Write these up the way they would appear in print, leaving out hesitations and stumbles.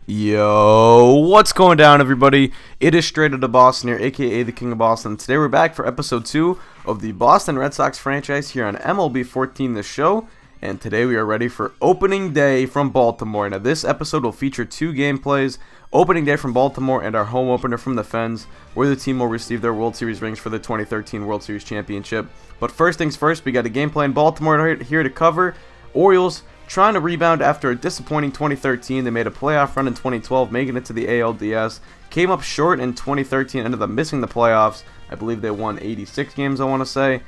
Yo, what's going down, everybody? It is Straight Outta Boston here, aka the King of Boston. Today we're back for episode 2 of the Boston Red Sox franchise here on MLB 14, the show. And today we are ready for opening day from Baltimore. Now this episode will feature 2 gameplays, opening day from Baltimore and our home opener from the Fens, where the team will receive their World Series rings for the 2013 World Series Championship. But first things first, we got a gameplay in Baltimore here to cover. Orioles trying to rebound after a disappointing 2013. They made a playoff run in 2012, making it to the ALDS. Came up short in 2013, ended up missing the playoffs. I believe they won 86 games, I want to say.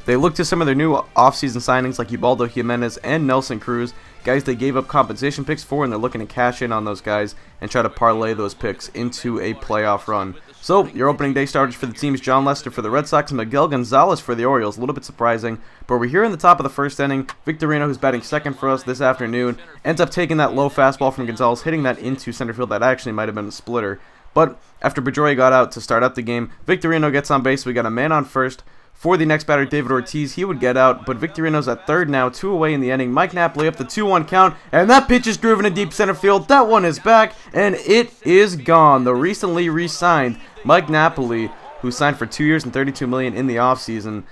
They looked to some of their new offseason signings like Ubaldo Jimenez and Nelson Cruz, guys they gave up compensation picks for, and they're looking to cash in on those guys and try to parlay those picks into a playoff run. So, your opening day starters for the teams: John Lester for the Red Sox and Miguel Gonzalez for the Orioles. A little bit surprising, but we're here in the top of the first inning. Victorino, who's batting second for us this afternoon, ends up taking that low fastball from Gonzalez, hitting that into center field. That actually might have been a splitter. But after Pedroia got out to start up the game, Victorino gets on base. We got a man on first. For the next batter, David Ortiz, he would get out, but Victorino's at third now, 2 away in the inning. Mike Napoli up the 2-1 count, and that pitch is driven to deep center field. That one is back, and it is gone. The recently re-signed Mike Napoli, who signed for 2 years and $32 million in the offseason,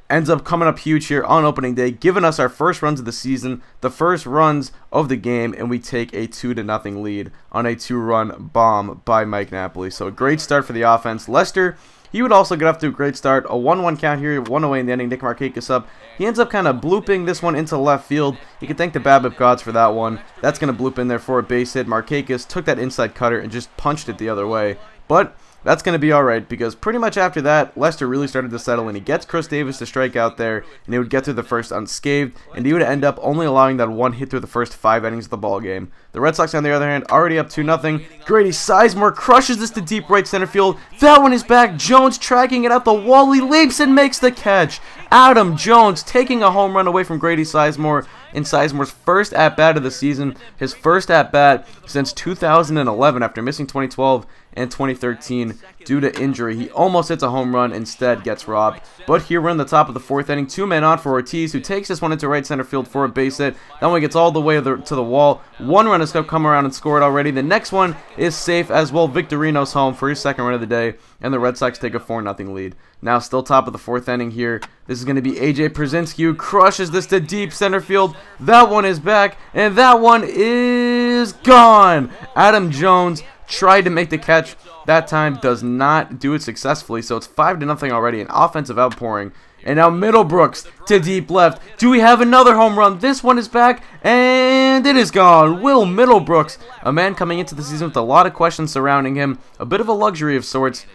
ends up coming up huge here on opening day, giving us our first runs of the season, the first runs of the game, and we take a 2-0 lead on a 2-run bomb by Mike Napoli. So a great start for the offense. Lester, he would also get off to a great start. A 1-1 count here, 1 away in the inning. Nick Markakis up. He ends up kind of blooping this one into left field. You can thank the BABIP gods for that one. That's going to bloop in there for a base hit. Markakis took that inside cutter and just punched it the other way. But that's going to be alright, because pretty much after that, Lester really started to settle in. He gets Chris Davis to strike out there, and he would get through the first unscathed, and he would end up only allowing that one hit through the first 5 innings of the ball game. The Red Sox, on the other hand, already up 2-0. Grady Sizemore crushes this to deep right center field. That one is back. Jones tracking it out the wall. He leaps and makes the catch. Adam Jones taking a home run away from Grady Sizemore in Sizemore's first at-bat of the season, his first at-bat since 2011 after missing 2012 and 2013 due to injury. He almost hits a home run, instead gets robbed. But here we're in the top of the 4th inning, 2 men on for Ortiz, who takes this one into right center field for a base hit. That one gets all the way to the wall. 1 run has come around and scored already. The next one is safe as well. Victorino's home for his second run of the day, and the Red Sox take a 4-0 lead. Now still top of the 4th inning here. This is going to be AJ Pierzynski, who crushes this to deep center field. That one is back, and that one is gone. Adam Jones tried to make the catch that time, does not do it successfully, so it's 5-0 already, an offensive outpouring. And now Middlebrooks to deep left. Do we have another home run? This one is back, and it is gone. Will Middlebrooks, a man coming into the season with a lot of questions surrounding him, a bit of a luxury of sorts.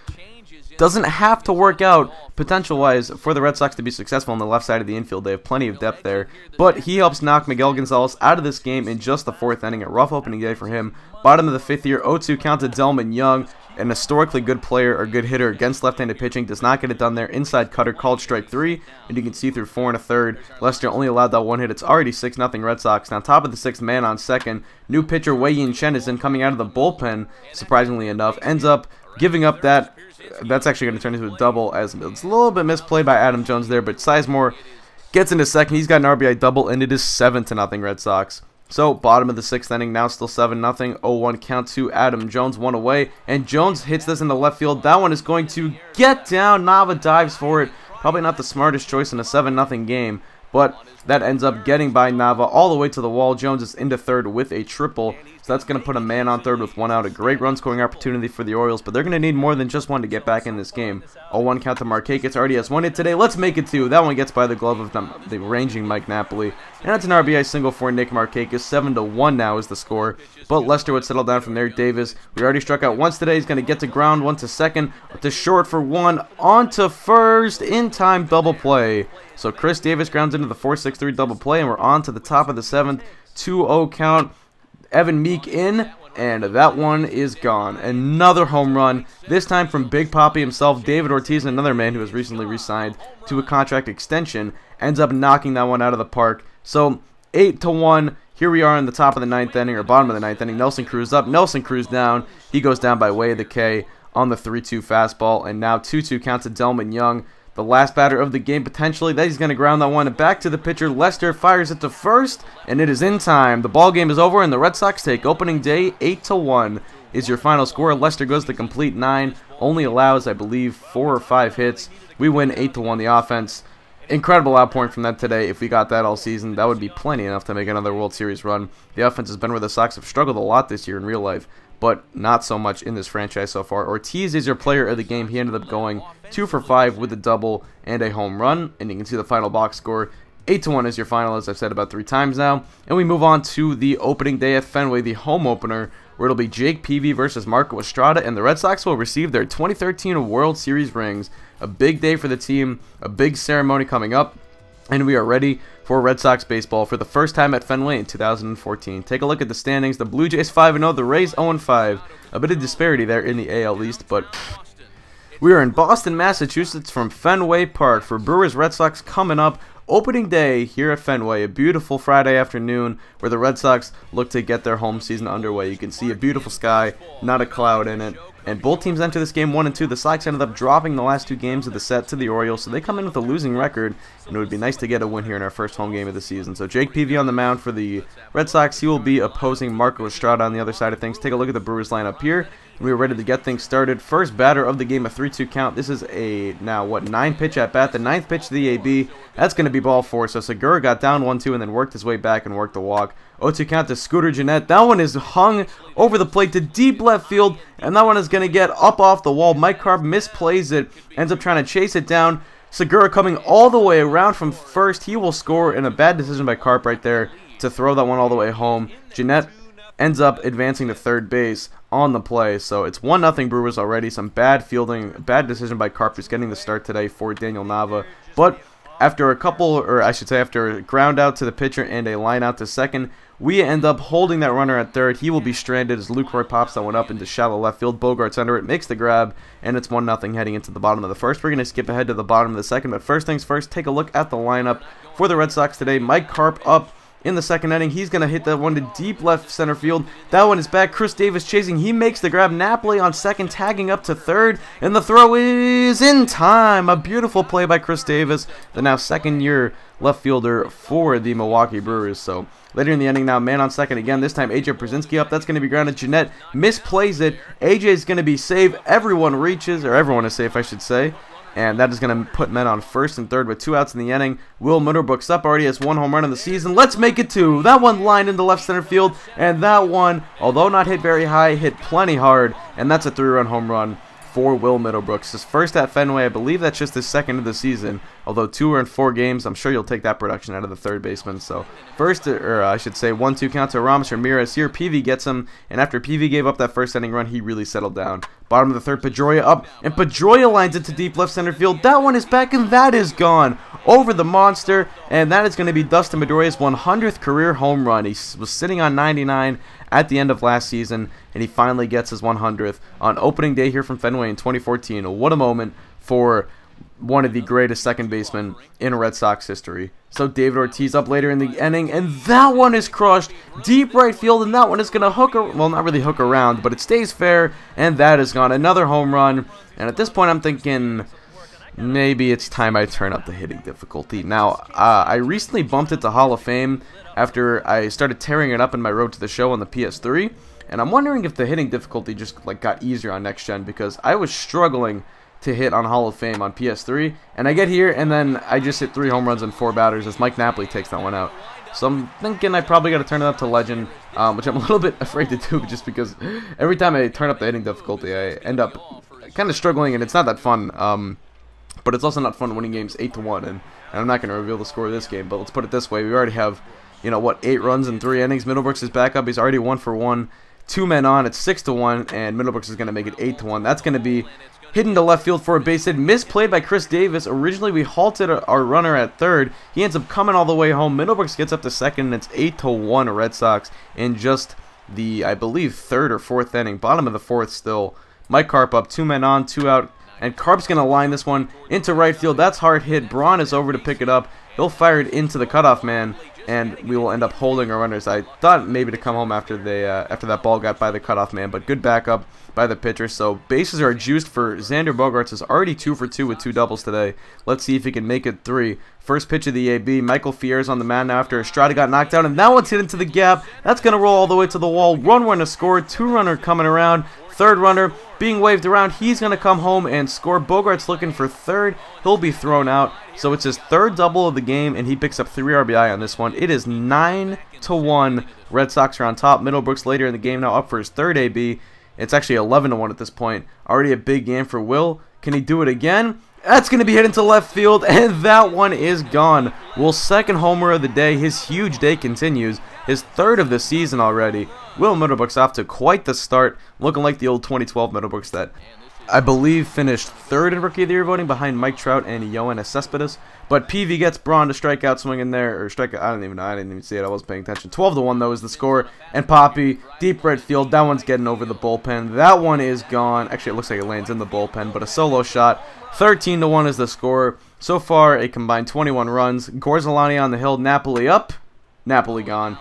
Doesn't have to work out potential-wise for the Red Sox to be successful on the left side of the infield. They have plenty of depth there. But he helps knock Miguel Gonzalez out of this game in just the 4th inning. A rough opening day for him. Bottom of the 5th year, 0-2 count to Delman Young. An historically good player or good hitter against left-handed pitching. Does not get it done there. Inside cutter called strike 3. And you can see through 4 1/3. Lester only allowed that 1 hit. It's already 6-0 Red Sox. Now top of the 6th, man on second. New pitcher Y1G1&4 coming out of the bullpen, surprisingly enough. Ends up giving up that. That's actually going to turn into a double, as it's a little bit misplayed by Adam Jones there, but Sizemore gets into second. He's got an RBI double, and it is 7-0 Red Sox. So, bottom of the 6th inning, now still 7-0, 0-1 count to Adam Jones, 1 away, and Jones hits this in the left field. That one is going to get down. Nava dives for it. Probably not the smartest choice in a 7-0 game, but that ends up getting by Nava all the way to the wall. Jones is into third with a triple. So that's going to put a man on third with 1 out. A great run scoring opportunity for the Orioles, but they're going to need more than just 1 to get back in this game. 0-1 count to Markakis. Already has 1 hit today. Let's make it 2. That one gets by the glove of the ranging Mike Napoli. And that's an RBI single for Nick Markakis. 7-1 now is the score. But Lester would settle down from there. Davis, we already struck out once today. He's going to get to ground, 1 to second, to short for 1, on to first, in time double play. So Chris Davis grounds into the 4-6-3 double play, and we're on to the top of the 7th. 2-0 count. Evan Meek in, and that one is gone. Another home run, this time from Big Papi himself. David Ortiz, another man who has recently re-signed to a contract extension, ends up knocking that one out of the park. So 8-1. Here we are in the top of the 9th inning, or bottom of the 9th inning. Nelson Cruz up, Nelson Cruz down. He goes down by way of the K on the 3-2 fastball, and now 2-2 count to Delman Young. the last batter of the game potentially. That he's going to ground that one back to the pitcher. Lester fires it to first, and it is in time. The ball game is over, and the Red Sox take opening day 8-1 is your final score. Lester goes to complete 9, only allows, I believe, 4 or 5 hits. We win 8-1. The offense, incredible outpouring from that today. If we got that all season, that would be plenty enough to make another World Series run. The offense has been where the Sox have struggled a lot this year in real life, but not so much in this franchise so far. Ortiz is your player of the game. He ended up going 2 for 5 with a double and a home run, and you can see the final box score. 8-1 is your final, as I've said about 3 times now. And we move on to the opening day at Fenway, the home opener, where it'll be Jake Peavy versus Marco Estrada, and the Red Sox will receive their 2013 World Series rings. A big day for the team, a big ceremony coming up, and we are ready for Red Sox baseball for the first time at Fenway in 2014. Take a look at the standings. The Blue Jays 5-0, the Rays 0-5. A bit of disparity there in the AL East, but we are in Boston, Massachusetts from Fenway Park for Brewers Red Sox coming up. Opening day here at Fenway, a beautiful Friday afternoon where the Red Sox look to get their home season underway. You can see a beautiful sky, not a cloud in it. And both teams enter this game 1-2. The Sox ended up dropping the last 2 games of the set to the Orioles, so they come in with a losing record, and it would be nice to get a win here in our first home game of the season. So Jake Peavy on the mound for the Red Sox. He will be opposing Marco Estrada on the other side of things. Take a look at the Brewers lineup here. We are ready to get things started. First batter of the game, a 3-2 count. This is a, now what, 9-pitch at bat. The 9th pitch to the AB. That's going to be ball 4. So Segura got down 1-2 and then worked his way back and worked the walk. 0-2 count to Scooter Gennett. That one is hung over the plate to deep left field, and that one is going to get up off the wall. Mike Carp misplays it, ends up trying to chase it down. Segura coming all the way around from first. He will score, in a bad decision by Carp right there to throw that one all the way home. Gennett ends up advancing to third base on the play. So it's 1-0 Brewers already. Some bad fielding, bad decision by Carp just getting the start today for Daniel Nava. But after a couple, or I should say after a ground out to the pitcher and a line out to second, we end up holding that runner at third. He will be stranded as Lucroy pops that one up into shallow left field. Bogart's under it, makes the grab, and it's 1-0 heading into the bottom of the first. We're going to skip ahead to the bottom of the second, but first things first, take a look at the lineup for the Red Sox today. Mike Carp up in the second inning. He's going to hit that one to deep left center field. That one is back. Chris Davis chasing. He makes the grab. Napoli on second, tagging up to third, and the throw is in time. A beautiful play by Chris Davis, the now second-year left fielder for the Milwaukee Brewers. So later in the inning now, man on second again. This time AJ Przinsky up. That's going to be grounded. Gennett misplays it. AJ is going to be safe. Everyone reaches, or everyone is safe, I should say. And that is going to put men on first and third with 2 outs in the inning. Will Middlebrooks up, already has 1 home run in the season. Let's make it 2. That one lined into left center field. And that one, although not hit very high, hit plenty hard. And that's a 3-run home run for Will Middlebrooks. His first at Fenway. I believe that's just his second of the season. Although 2 are in 4 games, I'm sure you'll take that production out of the third baseman. So first, or I should say 1-2 count to Ramos Ramirez here. Peavy gets him, and after Peavy gave up that first inning run, he really settled down. Bottom of the third, Pedroia up, and Pedroia lines it to deep left center field. That one is back, and that is gone over the monster, and that is going to be Dustin Pedroia's 100th career home run. He was sitting on 99 at the end of last season, and he finally gets his 100th on opening day here from Fenway in 2014. What a moment for one of the greatest second basemen in Red Sox history. So David Ortiz up later in the inning, and that one is crushed deep right field, and that one is going to hook, well, not really hook around, but it stays fair, and that is gone. Another home run, and at this point I'm thinking maybe it's time I turn up the hitting difficulty. Now, I recently bumped it to Hall of Fame after I started tearing it up in my road to the show on the PS3, and I'm wondering if the hitting difficulty just got easier on next gen, because I was struggling to hit on Hall of Fame on PS3, and I get here and then I just hit 3 home runs and 4 batters as Mike Napoli takes that one out. So I'm thinking I probably got to turn it up to Legend, which I'm a little bit afraid to do just because every time I turn up the hitting difficulty I end up kind of struggling, and it's not that fun. But it's also not fun winning games 8-1, and I'm not going to reveal the score of this game, but let's put it this way. We already have, 8 runs in 3 innings. Middlebrooks is back up. He's already 1 for 1. 2 men on. It's 6-1, and Middlebrooks is going to make it 8-1. That's going to be hidden to left field for a base hit. Misplayed by Chris Davis. Originally, we halted our runner at third. He ends up coming all the way home. Middlebrooks gets up to second, and it's 8-1 Red Sox in just the, I believe, 3rd or 4th inning. Bottom of the 4th still. Mike Carp up. 2 men on, 2 out. And Carp's going to line this one into right field. That's hard hit. Braun is over to pick it up. He'll fire it into the cutoff man. and we will end up holding our runners. I thought maybe to come home after they after that ball got by the cutoff man, but good backup by the pitcher. So bases are juiced for Xander Bogaerts. Is already 2 for 2 with 2 doubles today. Let's see if he can make it 3. First pitch of the AB. Michael Fierre's on the mound now after Estrada got knocked down, and that one's hit into the gap. That's gonna roll all the way to the wall. Run to score. 2-runner coming around. 3rd runner being waved around. He's going to come home and score. Bogaerts looking for 3rd. He'll be thrown out. So it's his 3rd double of the game, and he picks up 3 RBI on this one. It is 9-1. Red Sox are on top. Middlebrooks later in the game now up for his 3rd AB. It's actually 11-1 at this point. Already a big game for Will. Can he do it again? That's going to be hit into left field, and that one is gone. Will's 2nd homer of the day. His huge day continues. His 3rd of the season already. Will Middlebrooks off to quite the start, looking like the old 2012 Middlebrooks that I believe finished 3rd in Rookie of the Year voting behind Mike Trout and Yoenis Cespedes. But PV gets Braun to strike out swinging there, or strike out, I don't even know, I didn't even see it, I wasn't paying attention. 12-1 though is the score, and Poppy, deep right field, that one's getting over the bullpen. That one is gone. Actually, it looks like it lands in the bullpen, but a solo shot. 13-1 is the score. So far, a combined 21 runs. Gorzolani on the hill, Napoli up, Napoli gone.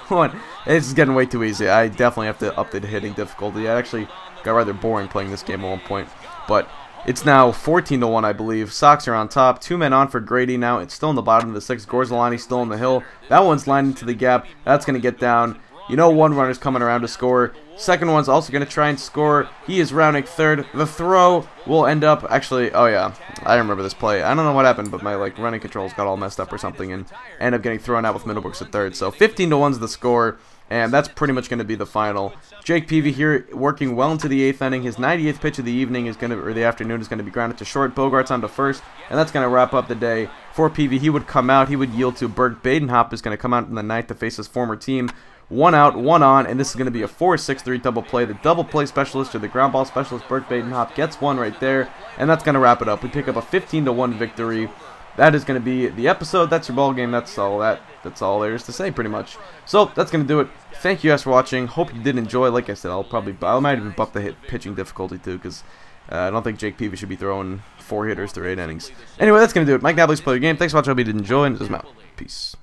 One, it's getting way too easy. I definitely have to up the hitting difficulty. I actually got rather boring playing this game at one point, but it's now 14-1, I believe. Sox are on top. 2 men on for Grady now. It's still in the bottom of the 6th. Gorzolani still on the hill. That one's lined into the gap. That's going to get down. You know 1 runner's coming around to score. 2nd one's also going to try and score. He is rounding 3rd. The throw will end up actually, oh yeah, I remember this play. I don't know what happened, but my running controls got all messed up or something and ended up getting thrown out with Middlebrooks at 3rd. So 15-1's the score, and that's pretty much going to be the final. Jake Peavy here working well into the 8th inning. His 98th pitch of the evening is going to, or the afternoon, is going to be grounded to short. Bogaerts on to 1st, and that's going to wrap up the day for Peavy. He would come out. He would yield to Bert Badenhop, is going to come out in the 9th to face his former team. 1 out, 1 on, and this is going to be a 4-6-3 double play. The double play specialist or the ground ball specialist, Bert Badenhop, gets 1 right there, and that's going to wrap it up. We pick up a 15-1 victory. That is going to be the episode. That's your ball game. That's all there is to say, pretty much. So that's going to do it. Thank you guys for watching. Hope you did enjoy. Like I said, I might even bump the pitching difficulty too, because I don't think Jake Peavy should be throwing 4 hitters through 8 innings. Anyway, that's going to do it. Mike Napoli's Play Your Game. Thanks for watching. Hope you did enjoy, and this is out. Peace.